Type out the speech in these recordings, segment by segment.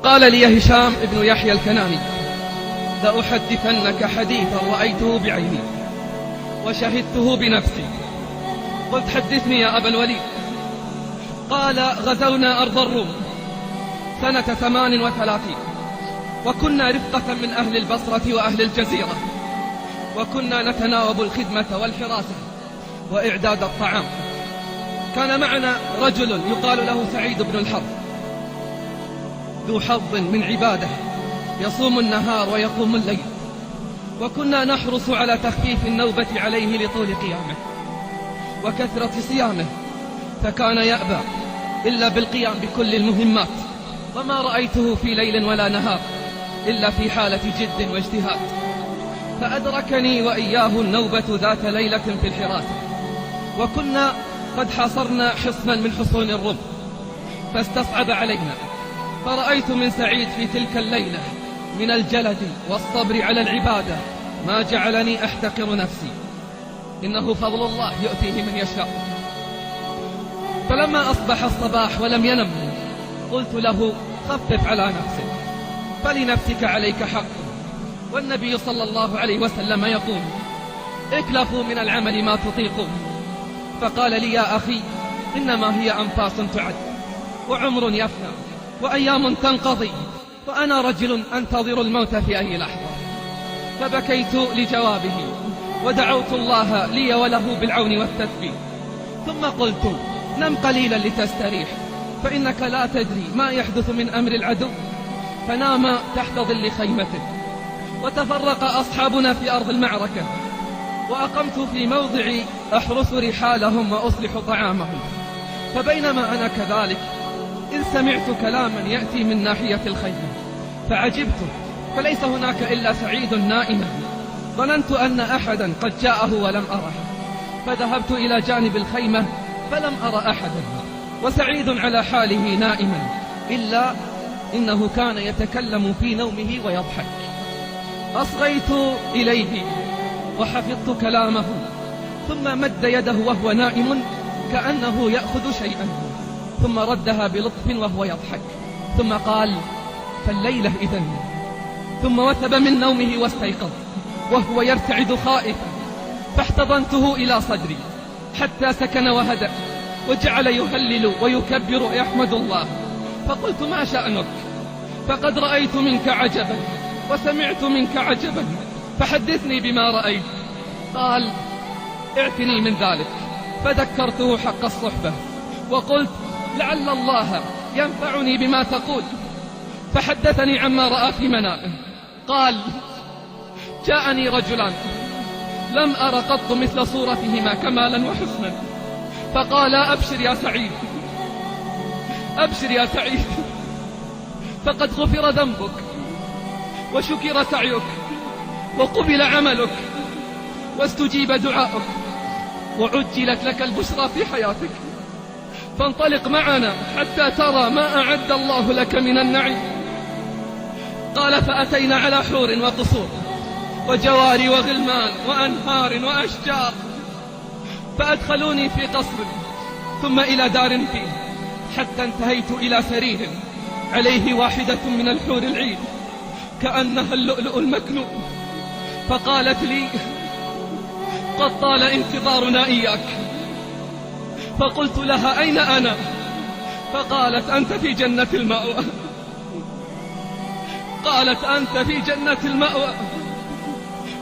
قال لي هشام ابن يحيى الكناني: لأحدثنك حديثا رأيته بعيني وشهدته بنفسي. قلت: حدثني يا أبا الوليد. قال: غزونا أرض الروم سنة 38، وكنا رفقة من أهل البصرة وأهل الجزيرة، وكنا نتناوب الخدمة والحراسة وإعداد الطعام. كان معنا رجل يقال له سعيد بن الحرب، ذو حظ من عباده، يصوم النهار ويقوم الليل، وكنا نحرص على تخفيف النوبة عليه لطول قيامه وكثرة صيامه، فكان يأبى إلا بالقيام بكل المهمات، وما رأيته في ليل ولا نهار إلا في حالة جد واجتهاد. فأدركني وإياه النوبة ذات ليلة في الحراسة، وكنا قد حاصرنا حصنا من حصون الروم، فاستصعب علينا، فرأيت من سعيد في تلك الليلة من الجلد والصبر على العبادة ما جعلني أحتقر نفسي، إنه فضل الله يؤتيه من يشاء. فلما أصبح الصباح ولم ينم، قلت له: خفف على نفسك، فلنفسك عليك حق، والنبي صلى الله عليه وسلم يقول: اكلفوا من العمل ما تطيقون. فقال لي: يا أخي، إنما هي أنفاس تعد، وعمر يفنى، وأيام تنقضي، وأنا رجل أنتظر الموت في أي لحظة. فبكيت لجوابه، ودعوت الله لي وله بالعون والتثبيت، ثم قلت: نم قليلا لتستريح، فإنك لا تدري ما يحدث من أمر العدو. فنام تحت ظل خيمته. وتفرق أصحابنا في أرض المعركة، وأقمت في موضع أحرس رحالهم وأصلح طعامهم. فبينما أنا كذلك إذ سمعت كلاما يأتي من ناحية الخيمة، فعجبت، فليس هناك إلا سعيد نائما. ظننت أن أحدا قد جاءه ولم أره، فذهبت إلى جانب الخيمة فلم أر أحدا، وسعيد على حاله نائما، إلا إنه كان يتكلم في نومه ويضحك. أصغيت إليه وحفظت كلامه، ثم مد يده وهو نائم كأنه يأخذ شيئا، ثم ردها بلطف وهو يضحك، ثم قال: فالليلة إذن. ثم وثب من نومه واستيقظ وهو يرتعد خائفا، فاحتضنته إلى صدري حتى سكن وهدأ، وجعل يهلل ويكبر ويحمد الله. فقلت: ما شأنك؟ فقد رأيت منك عجبا وسمعت منك عجبا، فحدثني بما رأيت. قال: اعتني من ذلك. فذكرته حق الصحبة، وقلت: لعل الله ينفعني بما تقول. فحدثني عما رأى في منامه. قال: جاءني رجلان لم أر قط مثل صورتهما كمالا وحسنا، فقال: أبشر يا سعيد، أبشر يا سعيد، فقد غفر ذنبك وشكر سعيك وقبل عملك واستجيب دعاؤك وعجلت لك البشرى في حياتك، فانطلق معنا حتى ترى ما أعد الله لك من النعيم. قال: فأتينا على حور وقصور وجواري وغلمان وأنهار وأشجار، فأدخلوني في قصر ثم إلى دار فيه، حتى انتهيت إلى سرير عليه واحدة من الحور العين كأنها اللؤلؤ المكنون. فقالت لي: قد طال انتظارنا إياك. فقلت لها: أين أنا؟ فقالت: أنت في جنة المأوى. قالت: أنت في جنة المأوى.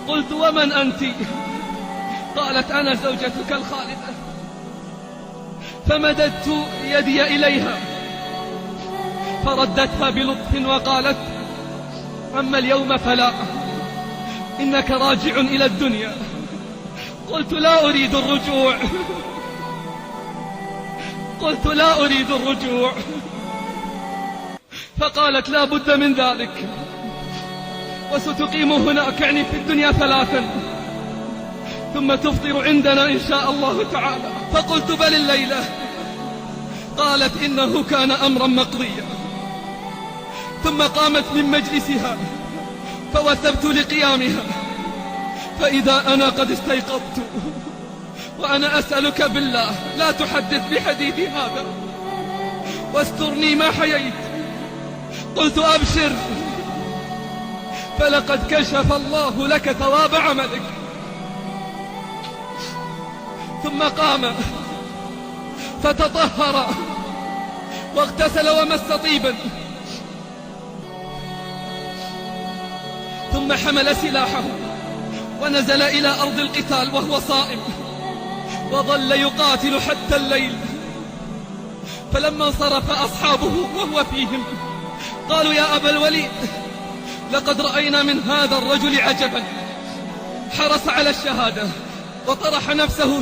قلت: ومن أنت؟ قالت: أنا زوجتك الخالدة. فمددت يدي إليها فردتها بلطف وقالت: أما اليوم فلا، إنك راجع إلى الدنيا. قلت: لا أريد الرجوع. قلت: لا أريد الرجوع. فقالت: لا بد من ذلك، وستقيم هناك يعني في الدنيا 3، ثم تفطر عندنا إن شاء الله تعالى. فقلت: بل الليلة. قالت: إنه كان أمرا مقضيا. ثم قامت من مجلسها فوثبت لقيامها، فإذا أنا قد استيقظت، وأنا أسألك بالله لا تحدث بحديثي هذا، واسترني ما حييت، قلت أبشر، فلقد كشف الله لك ثواب عملك. ثم قام فتطهر واغتسل ومس طيبا، ثم حمل سلاحه ونزل إلى أرض القتال وهو صائم، وظل يقاتل حتى الليل. فلما انصرف أصحابه وهو فيهم قالوا: يا أبا الوليد، لقد رأينا من هذا الرجل عجبا، حرص على الشهادة وطرح نفسه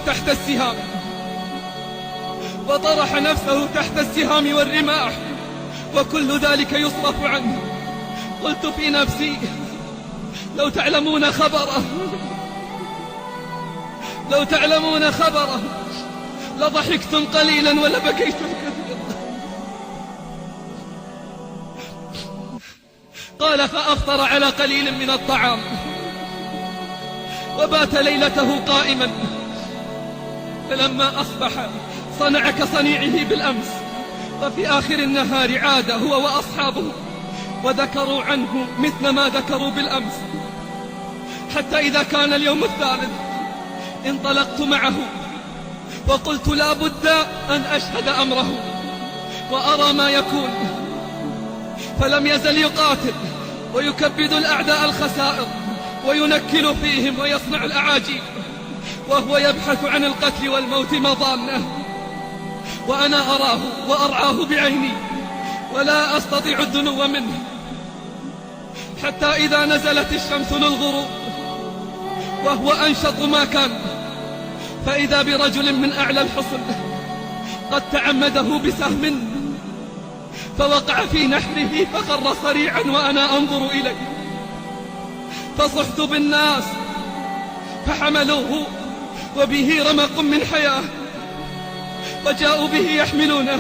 تحت السهام والرماح، وكل ذلك يصرف عنه. قلت في نفسي: لو تعلمون خبره لضحكتم قليلا ولبكيتم كثيرا. قال: فأفطر على قليل من الطعام وبات ليلته قائما، فلما أصبح صنع كصنيعه بالأمس، وفي آخر النهار عاد هو وأصحابه وذكروا عنه مثل ما ذكروا بالأمس، حتى إذا كان اليوم الثالث انطلقت معه وقلت: لا بد أن أشهد أمره وأرى ما يكون. فلم يزل يقاتل ويكبد الأعداء الخسائر وينكل فيهم ويصنع الأعاجيب، وهو يبحث عن القتل والموت مضانه، وأنا أراه وأرعاه بعيني ولا أستطيع الدنو منه. حتى إذا نزلت الشمس للغروب وهو أنشط ما كان، فإذا برجل من أعلى الحصن قد تعمده بسهم فوقع في نحره فخر صريعا وأنا أنظر إليه، فصحت بالناس فحملوه وبه رمق من حياة وجاءوا به يحملونه.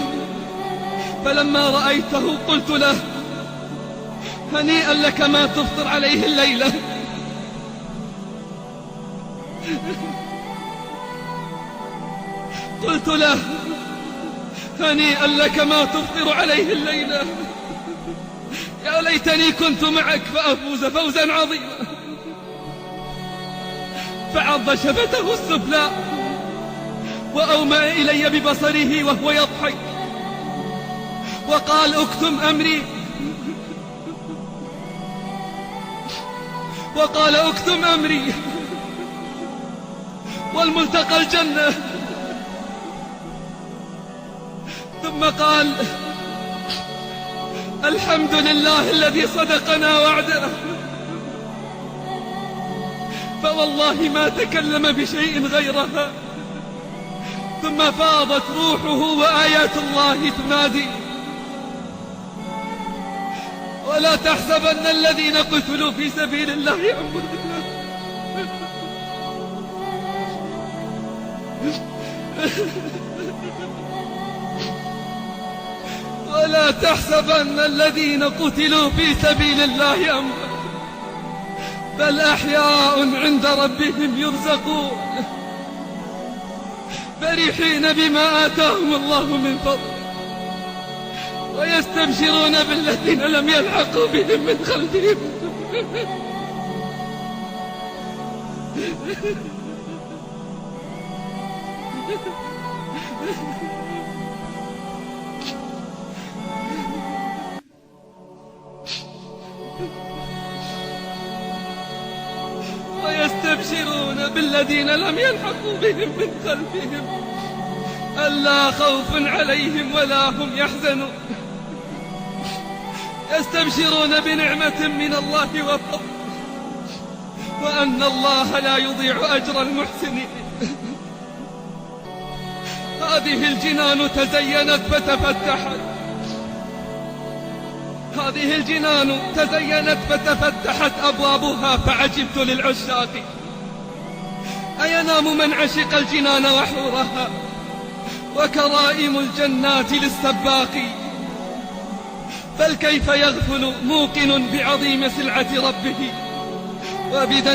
فلما رأيته قلت له: هنيئا لك ما تفطر عليه الليلة. قلت له: هنيئا لك ما تفطر عليه الليلة، يا ليتني كنت معك فأفوز فوزا عظيما. فعض شفته السفلى وأومأ إلي ببصره وهو يضحك وقال: اكتم أمري، وقال: اكتم أمري والملتقى الجنة. ثم قال: الحمد لله الذي صدقنا وعده، فوالله ما تكلم بشيء غيرها. ثم فاضت روحه وآيات الله تنادي: ولا تحسبن الذين قتلوا في سبيل الله أمواتا، ولا تحسبن الذين قتلوا في سبيل الله أمواتا، بل أحياء عند ربهم يرزقون، فرحين بما آتاهم الله من فضله، ويستبشرون بالذين لم يلحقوا بهم من خلفهم. ويستبشرون بالذين لم يلحقوا بهم من خلفهم ألا خوف عليهم ولا هم يحزنون، يستبشرون بنعمة من الله وفضل، وأن الله لا يضيع أجر المحسنين. هذه الجنان تزينت فتفتحت، هذه الجنان تزينت فتفتحت أبوابها، فعجبت للعشاق أينام من عشق الجنان وحورها، وكرائم الجنات للسباق، بل كيف يغفل موقن بعظيم سلعة ربه وبدن